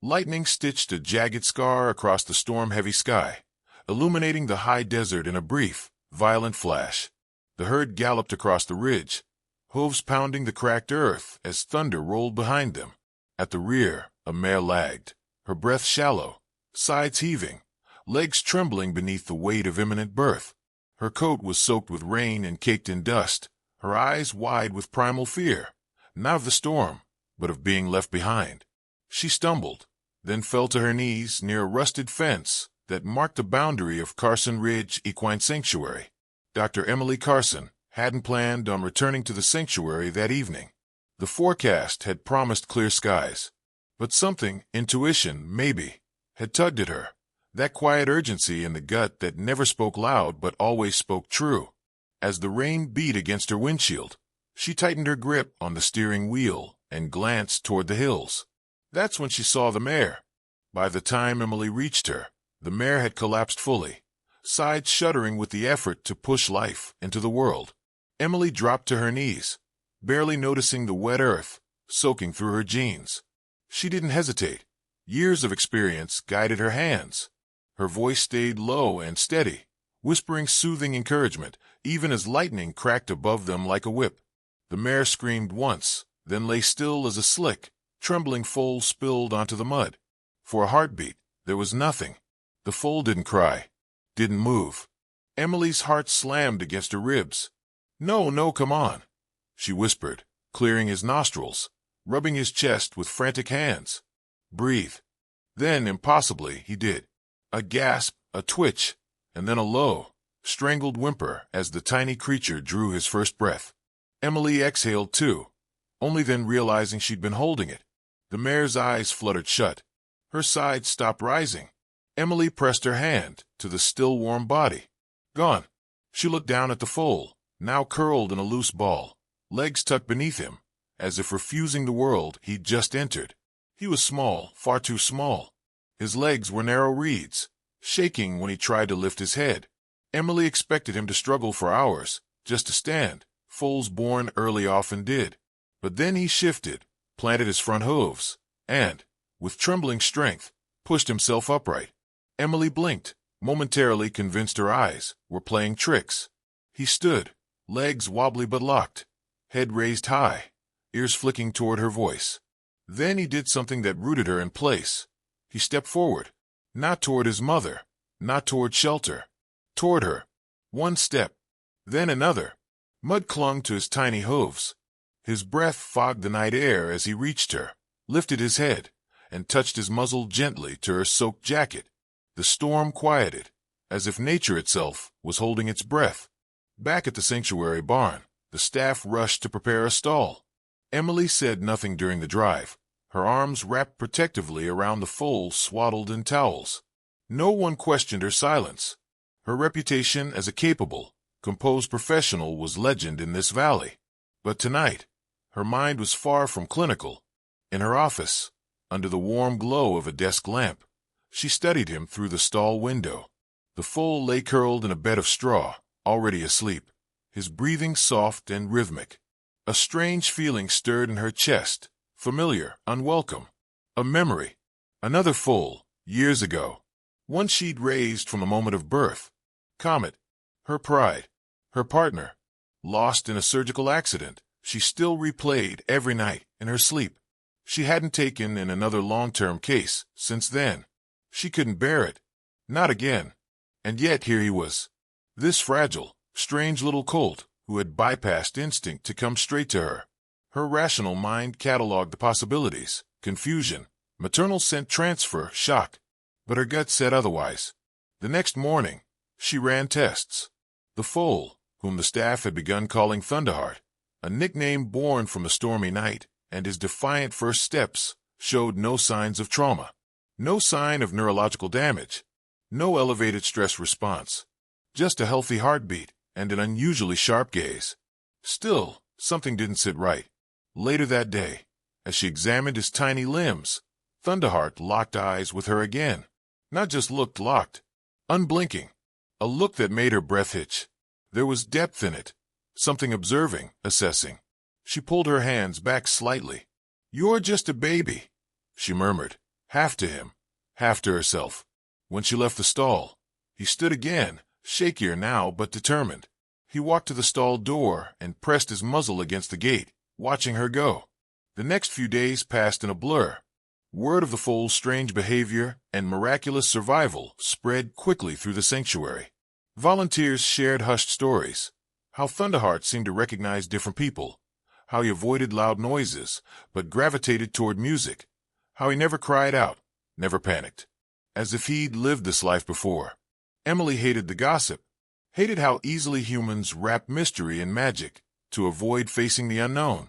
Lightning stitched a jagged scar across the storm-heavy sky, illuminating the high desert in a brief, violent flash. The herd galloped across the ridge, hooves pounding the cracked earth as thunder rolled behind them. At the rear, a mare lagged, her breath shallow, sides heaving, legs trembling beneath the weight of imminent birth. Her coat was soaked with rain and caked in dust, her eyes wide with primal fear, not of the storm, but of being left behind. She stumbled, then fell to her knees near a rusted fence that marked the boundary of Carson Ridge Equine Sanctuary. Dr. Emily Carson hadn't planned on returning to the sanctuary that evening. The forecast had promised clear skies, but something, intuition maybe, had tugged at her, that quiet urgency in the gut that never spoke loud but always spoke true. As the rain beat against her windshield, she tightened her grip on the steering wheel and glanced toward the hills. That's when she saw the mare. By the time Emily reached her, the mare had collapsed fully, sides shuddering with the effort to push life into the world. Emily dropped to her knees, barely noticing the wet earth soaking through her jeans. She didn't hesitate. Years of experience guided her hands. Her voice stayed low and steady, whispering soothing encouragement, even as lightning cracked above them like a whip. The mare screamed once, then lay still as a slick, trembling foal spilled onto the mud. For a heartbeat, there was nothing. The foal didn't cry, didn't move. Emily's heart slammed against her ribs. No, come on, she whispered, clearing his nostrils, rubbing his chest with frantic hands. Breathe. Then, impossibly, he did. A gasp, a twitch, and then a low, strangled whimper as the tiny creature drew his first breath. Emily exhaled too, only then realizing she'd been holding it. The mare's eyes fluttered shut. Her sides stopped rising. Emily pressed her hand to the still warm body. Gone. She looked down at the foal, now curled in a loose ball, legs tucked beneath him, as if refusing the world he'd just entered. He was small, far too small. His legs were narrow reeds, shaking when he tried to lift his head. Emily expected him to struggle for hours, just to stand. Foals born early often did. But then he shifted, planted his front hooves, and, with trembling strength, pushed himself upright. Emily blinked, momentarily convinced her eyes were playing tricks. He stood, legs wobbly but locked, head raised high, ears flicking toward her voice. Then he did something that rooted her in place. He stepped forward, not toward his mother, not toward shelter, toward her. One step, then another. Mud clung to his tiny hooves. His breath fogged the night air as he reached her, lifted his head, and touched his muzzle gently to her soaked jacket. The storm quieted, as if nature itself was holding its breath. Back at the sanctuary barn, the staff rushed to prepare a stall. Emily said nothing during the drive, her arms wrapped protectively around the foal swaddled in towels. No one questioned her silence. Her reputation as a capable, composed professional was legend in this valley. But tonight, her mind was far from clinical. In her office, under the warm glow of a desk lamp, she studied him through the stall window. The foal lay curled in a bed of straw, already asleep, his breathing soft and rhythmic. A strange feeling stirred in her chest, familiar, unwelcome. A memory. Another foal, years ago. One she'd raised from the moment of birth. Comet. Her pride. Her partner. Lost in a surgical accident, she still replayed every night in her sleep. She hadn't taken in another long-term case since then. She couldn't bear it. Not again. And yet here he was. This fragile, strange little colt who had bypassed instinct to come straight to her. Her rational mind cataloged the possibilities: confusion, maternal scent transfer, shock. But her gut said otherwise. The next morning, she ran tests. The foal, whom the staff had begun calling Thunderheart, a nickname born from the stormy night and his defiant first steps, showed no signs of trauma, no sign of neurological damage, no elevated stress response, just a healthy heartbeat and an unusually sharp gaze. Still, something didn't sit right. Later that day, as she examined his tiny limbs, Thunderheart locked eyes with her again. Not just looked locked, unblinking, a look that made her breath hitch. There was depth in it, something observing, assessing. She pulled her hands back slightly. "You're just a baby," she murmured, half to him, half to herself. When she left the stall, he stood again, shakier now but determined. He walked to the stall door and pressed his muzzle against the gate, watching her go. The next few days passed in a blur. Word of the foal's strange behavior and miraculous survival spread quickly through the sanctuary. Volunteers shared hushed stories, how Thunderheart seemed to recognize different people, how he avoided loud noises but gravitated toward music, how he never cried out, never panicked, as if he'd lived this life before. Emily hated the gossip, hated how easily humans wrap mystery in magic to avoid facing the unknown.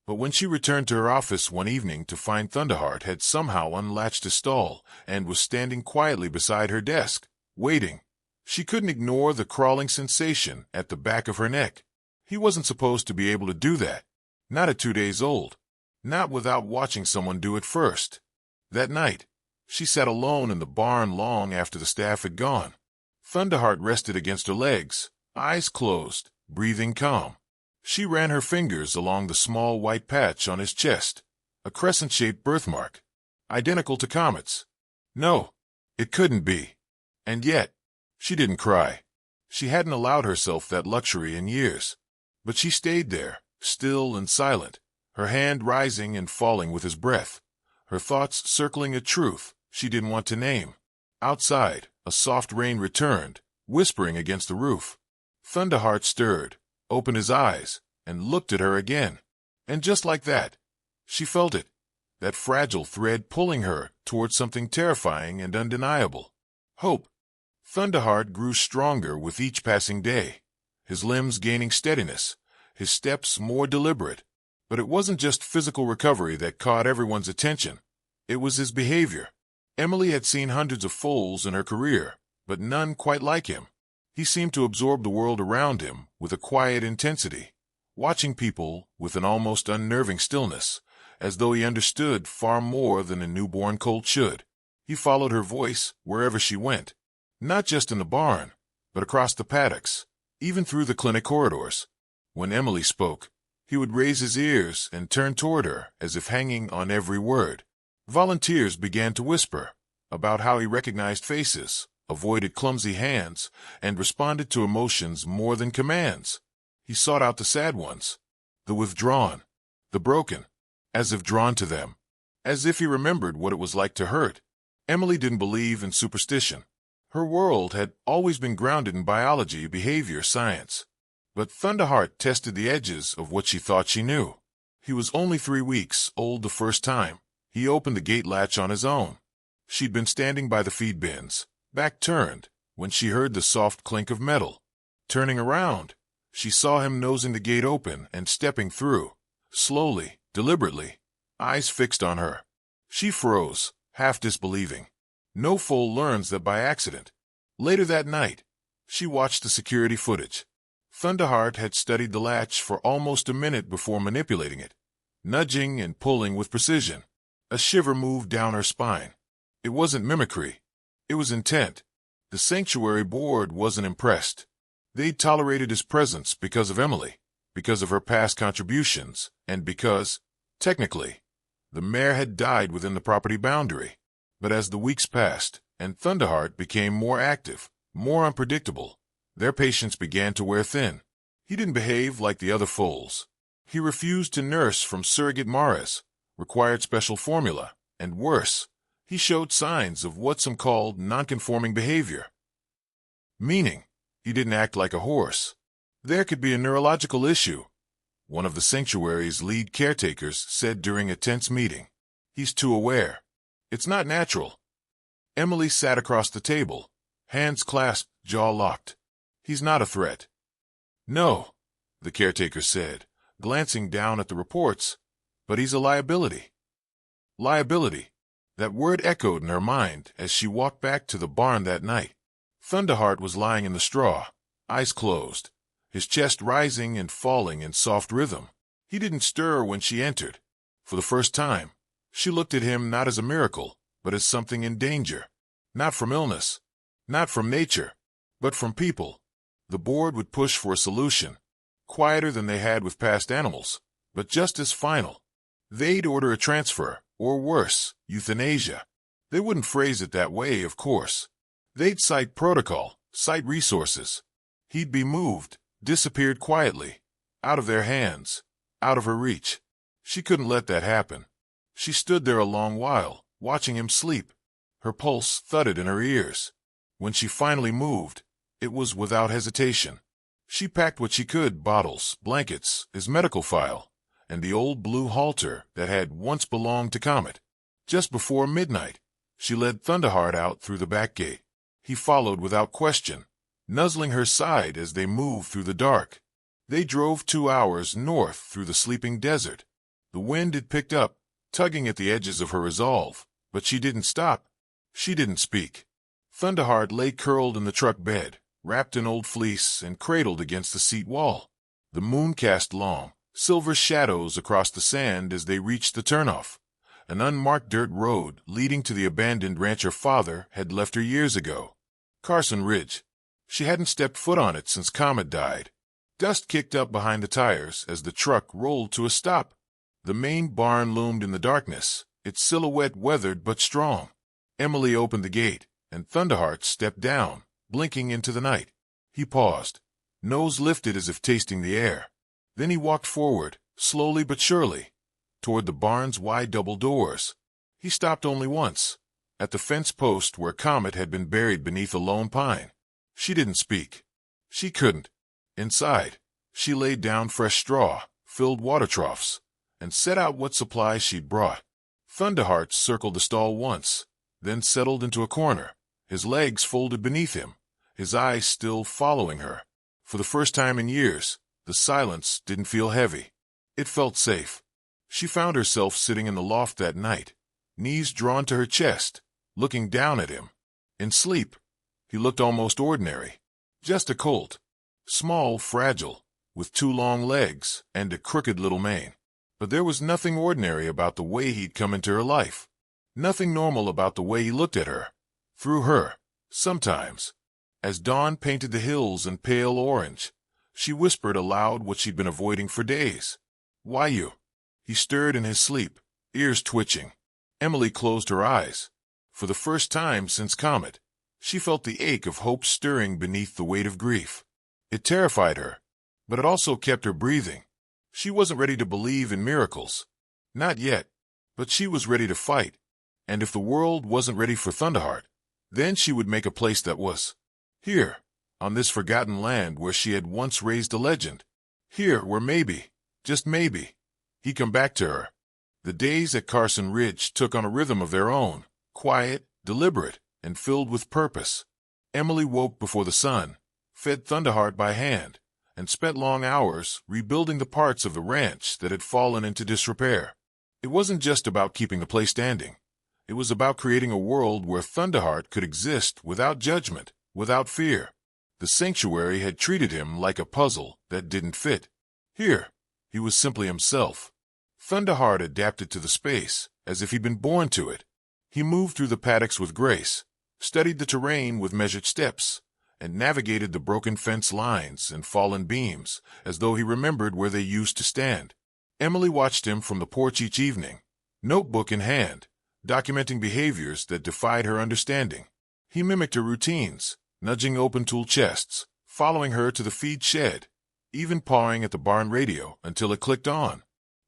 But when she returned to her office one evening to find Thunderheart had somehow unlatched his stall and was standing quietly beside her desk, waiting, she couldn't ignore the crawling sensation at the back of her neck. He wasn't supposed to be able to do that, not at 2 days old, not without watching someone do it first. That night, she sat alone in the barn long after the staff had gone. Thunderheart rested against her legs, eyes closed, breathing calm. She ran her fingers along the small white patch on his chest, a crescent-shaped birthmark, identical to Comet's. No, it couldn't be. And yet, she didn't cry. She hadn't allowed herself that luxury in years. But she stayed there, still and silent, her hand rising and falling with his breath, her thoughts circling a truth she didn't want to name. Outside, a soft rain returned, whispering against the roof. Thunderheart stirred, opened his eyes, and looked at her again. And just like that, she felt it, that fragile thread pulling her toward something terrifying and undeniable. Hope. Thunderheart grew stronger with each passing day, his limbs gaining steadiness, his steps more deliberate. But it wasn't just physical recovery that caught everyone's attention. It was his behavior. Emily had seen hundreds of foals in her career, but none quite like him. He seemed to absorb the world around him with a quiet intensity, watching people with an almost unnerving stillness, as though he understood far more than a newborn colt should. He followed her voice wherever she went, not just in the barn, but across the paddocks, even through the clinic corridors. When Emily spoke, he would raise his ears and turn toward her as if hanging on every word. Volunteers began to whisper about how he recognized faces, avoided clumsy hands, and responded to emotions more than commands. He sought out the sad ones, the withdrawn, the broken, as if drawn to them, as if he remembered what it was like to hurt. Emily didn't believe in superstition. Her world had always been grounded in biology, behavior, science. But Thunderheart tested the edges of what she thought she knew. He was only 3 weeks old the first time he opened the gate latch on his own. She'd been standing by the feed bins, back turned, when she heard the soft clink of metal. Turning around, she saw him nosing the gate open and stepping through, slowly, deliberately, eyes fixed on her. She froze, half disbelieving. No foal learns that by accident. Later that night, she watched the security footage. Thunderheart had studied the latch for almost a minute before manipulating it, nudging and pulling with precision. A shiver moved down her spine. It wasn't mimicry. It was intent. The sanctuary board wasn't impressed. They'd tolerated his presence because of Emily, because of her past contributions, and because, technically, the mare had died within the property boundary. But as the weeks passed, and Thunderheart became more active, more unpredictable, their patience began to wear thin. He didn't behave like the other foals. He refused to nurse from surrogate mares, required special formula, and worse, he showed signs of what some called nonconforming behavior. Meaning, he didn't act like a horse. There could be a neurological issue, one of the sanctuary's lead caretakers said during a tense meeting. He's too aware. It's not natural. Emily sat across the table, hands clasped, jaw locked. He's not a threat. No, the caretaker said, glancing down at the reports, but he's a liability. Liability. That word echoed in her mind as she walked back to the barn that night. Thunderheart was lying in the straw, eyes closed, his chest rising and falling in soft rhythm. He didn't stir when she entered. For the first time, she looked at him not as a miracle, but as something in danger. Not from illness, not from nature, but from people. The board would push for a solution, quieter than they had with past animals, but just as final. They'd order a transfer, or worse, euthanasia. They wouldn't phrase it that way, of course. They'd cite protocol, cite resources. He'd be moved, disappeared quietly, out of their hands, out of her reach. She couldn't let that happen. She stood there a long while, watching him sleep. Her pulse thudded in her ears. When she finally moved, it was without hesitation. She packed what she could: bottles, blankets, his medical file, and the old blue halter that had once belonged to Comet. Just before midnight, she led Thunderheart out through the back gate. He followed without question, nuzzling her side as they moved through the dark. They drove 2 hours north through the sleeping desert. The wind had picked up, tugging at the edges of her resolve, but she didn't stop. She didn't speak. Thunderheart lay curled in the truck bed, wrapped in old fleece and cradled against the seat wall. The moon cast long, silver shadows across the sand as they reached the turnoff, an unmarked dirt road leading to the abandoned ranch her father had left her years ago. Carson Ridge. She hadn't stepped foot on it since Comet died. Dust kicked up behind the tires as the truck rolled to a stop. The main barn loomed in the darkness, its silhouette weathered but strong. Emily opened the gate, and Thunderheart stepped down, blinking into the night. He paused, nose lifted as if tasting the air. Then he walked forward, slowly but surely, toward the barn's wide double doors. He stopped only once, at the fence post where Comet had been buried beneath a lone pine. She didn't speak. She couldn't. Inside, she laid down fresh straw, filled water troughs, and set out what supplies she'd brought. Thunderheart circled the stall once, then settled into a corner, his legs folded beneath him, his eyes still following her. For the first time in years, the silence didn't feel heavy. It felt safe. She found herself sitting in the loft that night, knees drawn to her chest, looking down at him. In sleep, he looked almost ordinary. Just a colt. Small, fragile, with 2 long legs and a crooked little mane. But there was nothing ordinary about the way he'd come into her life. Nothing normal about the way he looked at her. Through her, sometimes. As dawn painted the hills in pale orange, she whispered aloud what she'd been avoiding for days. "Why you?" He stirred in his sleep, ears twitching. Emily closed her eyes. For the first time since Comet, she felt the ache of hope stirring beneath the weight of grief. It terrified her, but it also kept her breathing. She wasn't ready to believe in miracles. Not yet, but she was ready to fight. And if the world wasn't ready for Thunderheart, then she would make a place that was. Here, on this forgotten land where she had once raised a legend. Here where maybe, just maybe, he'd come back to her. The days at Carson Ridge took on a rhythm of their own, quiet, deliberate, and filled with purpose. Emily woke before the sun, fed Thunderheart by hand, and spent long hours rebuilding the parts of the ranch that had fallen into disrepair. It wasn't just about keeping the place standing. It was about creating a world where Thunderheart could exist without judgment, without fear. The sanctuary had treated him like a puzzle that didn't fit. Here, he was simply himself. Thunderheart adapted to the space, as if he'd been born to it. He moved through the paddocks with grace, studied the terrain with measured steps, and navigated the broken fence lines and fallen beams as though he remembered where they used to stand. Emily watched him from the porch each evening, notebook in hand, documenting behaviors that defied her understanding. He mimicked her routines, nudging open tool chests, following her to the feed shed, even pawing at the barn radio until it clicked on.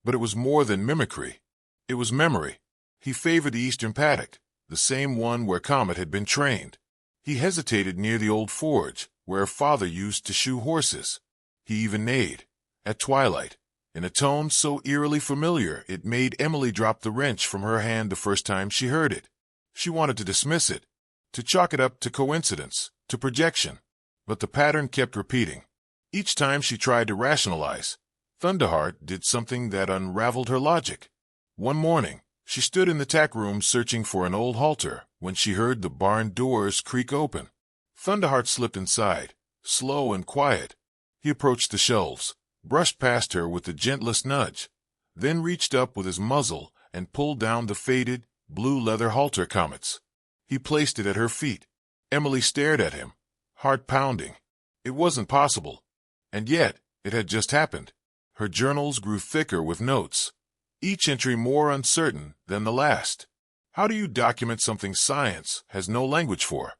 But it was more than mimicry. It was memory. He favored the eastern paddock, the same one where Comet had been trained. He hesitated near the old forge, where her father used to shoe horses. He even neighed, at twilight, in a tone so eerily familiar it made Emily drop the wrench from her hand the first time she heard it. She wanted to dismiss it, to chalk it up to coincidence, to projection. But the pattern kept repeating. Each time she tried to rationalize, Thunderheart did something that unraveled her logic. One morning, she stood in the tack room searching for an old halter when she heard the barn doors creak open. Thunderheart slipped inside, slow and quiet. He approached the shelves, brushed past her with the gentlest nudge, then reached up with his muzzle and pulled down the faded, blue leather halter Comet's. He placed it at her feet. Emily stared at him, heart pounding. It wasn't possible. And yet, it had just happened. Her journals grew thicker with notes, each entry more uncertain than the last. How do you document something science has no language for?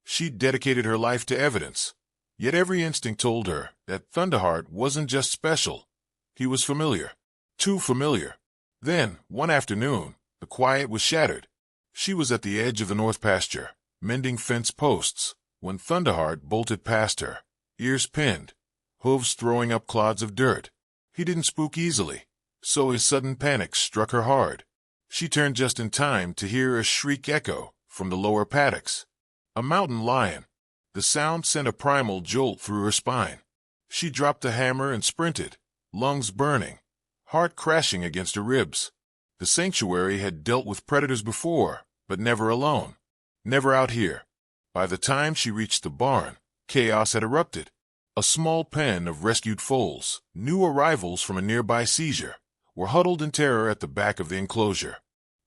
She dedicated her life to evidence, yet every instinct told her that Thunderheart wasn't just special. He was familiar. Too familiar. Then, one afternoon, the quiet was shattered. She was at the edge of the north pasture, mending fence posts, when Thunderheart bolted past her, ears pinned, hooves throwing up clods of dirt. He didn't spook easily, so his sudden panic struck her hard. She turned just in time to hear a shriek echo from the lower paddocks. A mountain lion. The sound sent a primal jolt through her spine. She dropped the hammer and sprinted, lungs burning, heart crashing against her ribs. The sanctuary had dealt with predators before, but never alone. Never out here. By the time she reached the barn, chaos had erupted. A small pen of rescued foals, new arrivals from a nearby seizure, were huddled in terror at the back of the enclosure.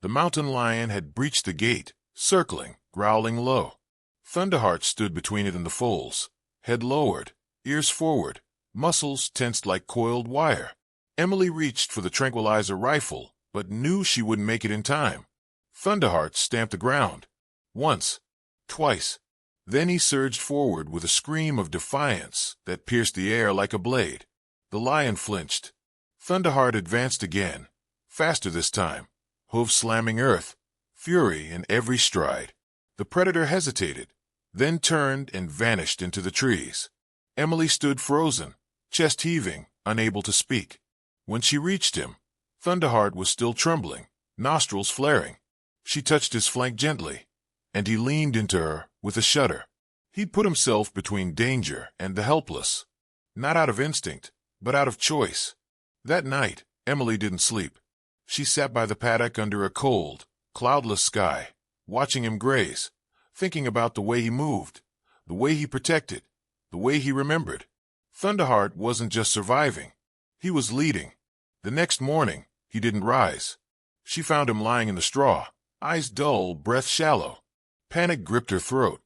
The mountain lion had breached the gate, circling, growling low. Thunderheart stood between it and the foals, head lowered, ears forward, muscles tensed like coiled wire. Emily reached for the tranquilizer rifle, but knew she wouldn't make it in time. Thunderheart stamped the ground. Once. Twice. Then he surged forward with a scream of defiance that pierced the air like a blade. The lion flinched. Thunderheart advanced again, faster this time, hooves slamming earth, fury in every stride. The predator hesitated, then turned and vanished into the trees. Emily stood frozen, chest heaving, unable to speak. When she reached him, Thunderheart was still trembling, nostrils flaring. She touched his flank gently, and he leaned into her with a shudder. He'd put himself between danger and the helpless, not out of instinct, but out of choice. That night, Emily didn't sleep. She sat by the paddock under a cold, cloudless sky, watching him graze, thinking about the way he moved, the way he protected, the way he remembered. Thunderheart wasn't just surviving. He was leading. The next morning, he didn't rise. She found him lying in the straw, eyes dull, breath shallow. Panic gripped her throat.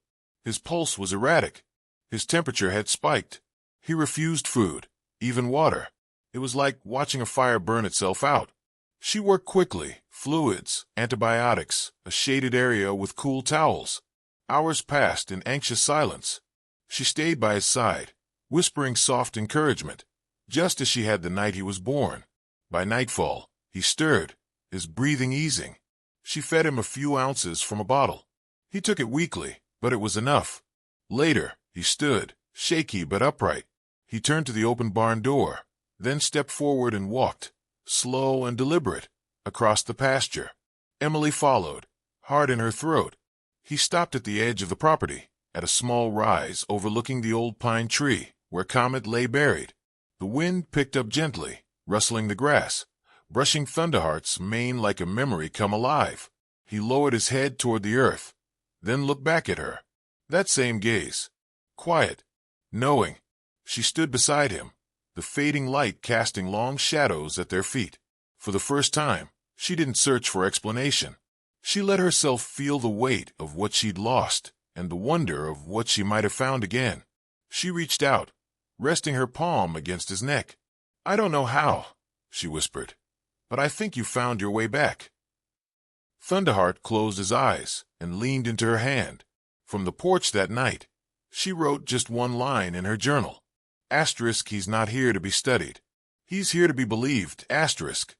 His pulse was erratic. His temperature had spiked. He refused food, even water. It was like watching a fire burn itself out. She worked quickly, fluids, antibiotics, a shaded area with cool towels. Hours passed in anxious silence. She stayed by his side, whispering soft encouragement, just as she had the night he was born. By nightfall, he stirred, his breathing easing. She fed him a few ounces from a bottle. He took it weakly, but it was enough. Later, he stood, shaky but upright. He turned to the open barn door, then stepped forward and walked, slow and deliberate, across the pasture. Emily followed, heart in her throat. He stopped at the edge of the property, at a small rise overlooking the old pine tree, where Comet lay buried. The wind picked up gently, rustling the grass, brushing Thunderheart's mane like a memory come alive. He lowered his head toward the earth, then looked back at her. That same gaze. Quiet. Knowing. She stood beside him, the fading light casting long shadows at their feet. For the first time, she didn't search for explanation. She let herself feel the weight of what she'd lost and the wonder of what she might have found again. She reached out, resting her palm against his neck. "I don't know how," she whispered, "but I think you found your way back." Thunderheart closed his eyes and leaned into her hand. From the porch that night, she wrote just one line in her journal. Asterisk, he's not here to be studied. He's here to be believed, asterisk.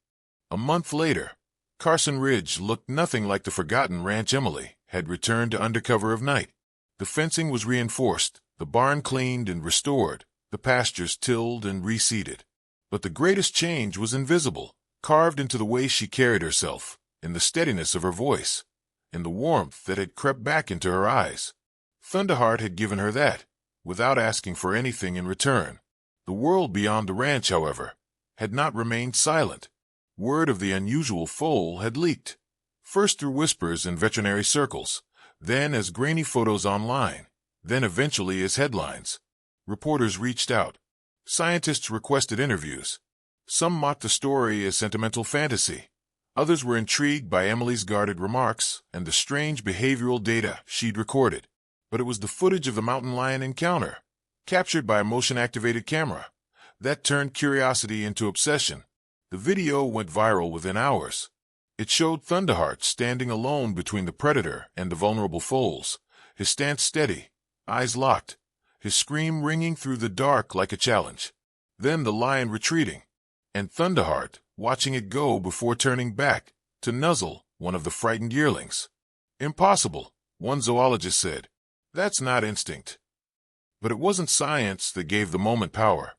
A month later, Carson Ridge looked nothing like the forgotten ranch Emily had returned to under cover of night. The fencing was reinforced, the barn cleaned and restored, the pastures tilled and reseeded. But the greatest change was invisible, carved into the way she carried herself, in the steadiness of her voice, in the warmth that had crept back into her eyes. Thunderheart had given her that, without asking for anything in return. The world beyond the ranch, however, had not remained silent. Word of the unusual foal had leaked, first through whispers in veterinary circles, then as grainy photos online, then eventually as headlines. Reporters reached out. Scientists requested interviews. Some mocked the story as sentimental fantasy. Others were intrigued by Emily's guarded remarks and the strange behavioral data she'd recorded. But it was the footage of the mountain lion encounter, captured by a motion-activated camera, that turned curiosity into obsession. The video went viral within hours. It showed Thunderheart standing alone between the predator and the vulnerable foals, his stance steady, eyes locked, his scream ringing through the dark like a challenge. Then the lion retreating, and Thunderheart watching it go before turning back to nuzzle one of the frightened yearlings. Impossible, one zoologist said. That's not instinct. But it wasn't science that gave the moment power.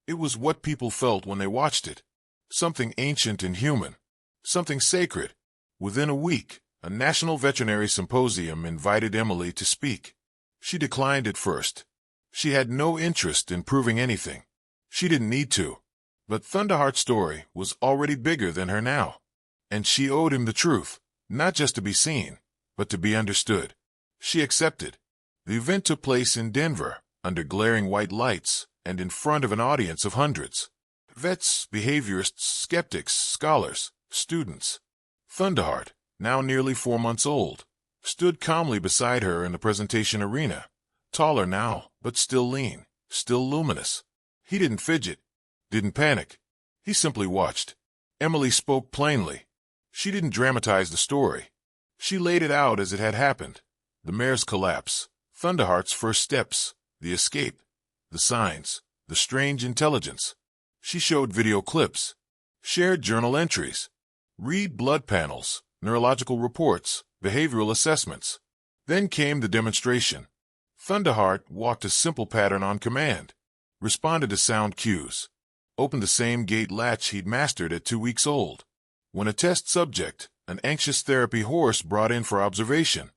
It was what people felt when they watched it. Something ancient and human. Something sacred. Within a week, a national veterinary symposium invited Emily to speak. She declined at first. She had no interest in proving anything. She didn't need to. But Thunderheart's story was already bigger than her now. And she owed him the truth, not just to be seen, but to be understood. She accepted. The event took place in Denver, under glaring white lights, and in front of an audience of hundreds. Vets, behaviorists, skeptics, scholars, students. Thunderheart, now nearly 4 months old, stood calmly beside her in the presentation arena, taller now, but still lean, still luminous. He didn't fidget, didn't panic. He simply watched. Emily spoke plainly. She didn't dramatize the story. She laid it out as it had happened. The mare's collapse, Thunderheart's first steps, the escape, the signs, the strange intelligence. She showed video clips, shared journal entries, read blood panels, neurological reports, behavioral assessments. Then came the demonstration. Thunderheart walked a simple pattern on command, responded to sound cues, opened the same gate latch he'd mastered at 2 weeks old. When a test subject, an anxious therapy horse brought in for observation,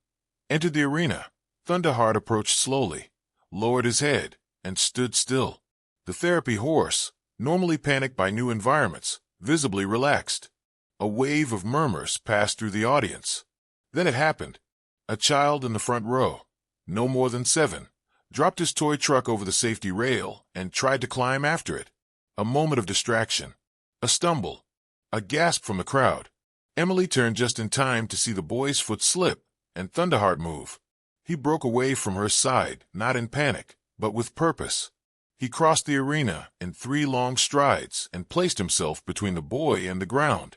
entered the arena, Thunderheart approached slowly, lowered his head, and stood still. The therapy horse, normally panicked by new environments, visibly relaxed. A wave of murmurs passed through the audience. Then it happened. A child in the front row, no more than 7, dropped his toy truck over the safety rail and tried to climb after it. A moment of distraction. A stumble. A gasp from the crowd. Emily turned just in time to see the boy's foot slip and Thunderheart move. He broke away from her side, not in panic, but with purpose. He crossed the arena in 3 long strides and placed himself between the boy and the ground,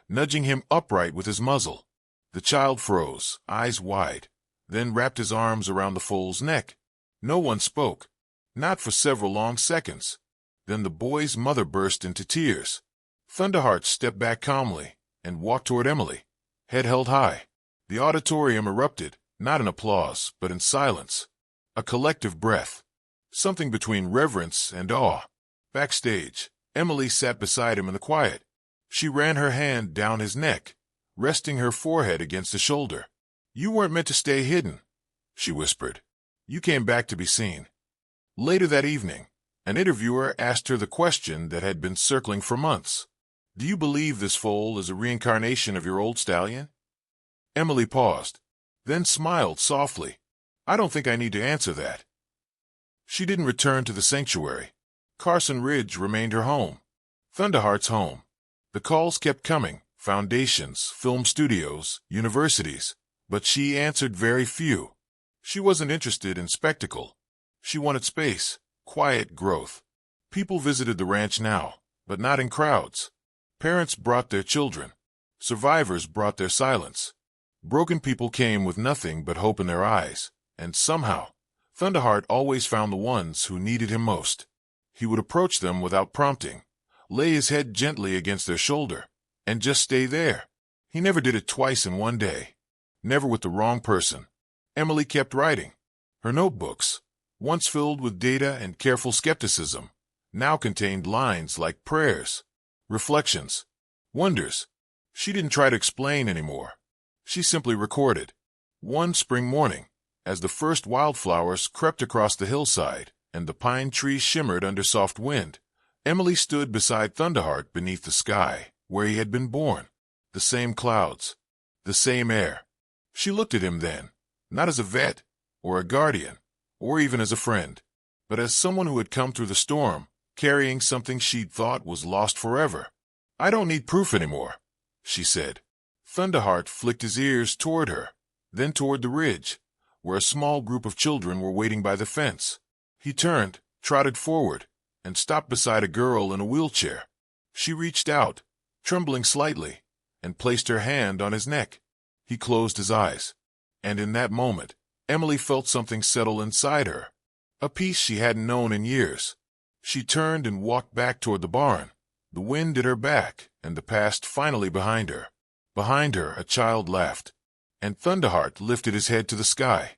nudging him upright with his muzzle. The child froze, eyes wide, then wrapped his arms around the foal's neck. No one spoke, not for several long seconds. Then the boy's mother burst into tears. Thunderheart stepped back calmly and walked toward Emily, head held high. The auditorium erupted, not in applause, but in silence. A collective breath. Something between reverence and awe. Backstage, Emily sat beside him in the quiet. She ran her hand down his neck, resting her forehead against his shoulder. "You weren't meant to stay hidden," she whispered. "You came back to be seen." Later that evening, an interviewer asked her the question that had been circling for months. "Do you believe this foal is a reincarnation of your old stallion?" Emily paused, then smiled softly. "I don't think I need to answer that." She didn't return to the sanctuary. Carson Ridge remained her home. Thunderheart's home. The calls kept coming, foundations, film studios, universities, but she answered very few. She wasn't interested in spectacle. She wanted space, quiet growth. People visited the ranch now, but not in crowds. Parents brought their children. Survivors brought their silence. Broken people came with nothing but hope in their eyes, and somehow, Thunderheart always found the ones who needed him most. He would approach them without prompting, lay his head gently against their shoulder, and just stay there. He never did it twice in one day. Never with the wrong person. Emily kept writing. Her notebooks, once filled with data and careful skepticism, now contained lines like prayers, reflections, wonders. She didn't try to explain anymore. She simply recorded. One spring morning, as the first wildflowers crept across the hillside and the pine trees shimmered under soft wind, Emily stood beside Thunderheart beneath the sky where he had been born. The same clouds, the same air. She looked at him then, not as a vet, or a guardian, or even as a friend, but as someone who had come through the storm, carrying something she'd thought was lost forever. "I don't need proof anymore," she said. Thunderheart flicked his ears toward her, then toward the ridge, where a small group of children were waiting by the fence. He turned, trotted forward, and stopped beside a girl in a wheelchair. She reached out, trembling slightly, and placed her hand on his neck. He closed his eyes, and in that moment, Emily felt something settle inside her, a peace she hadn't known in years. She turned and walked back toward the barn, the wind at her back and the past finally behind her. Behind her, a child laughed, and Thunderheart lifted his head to the sky.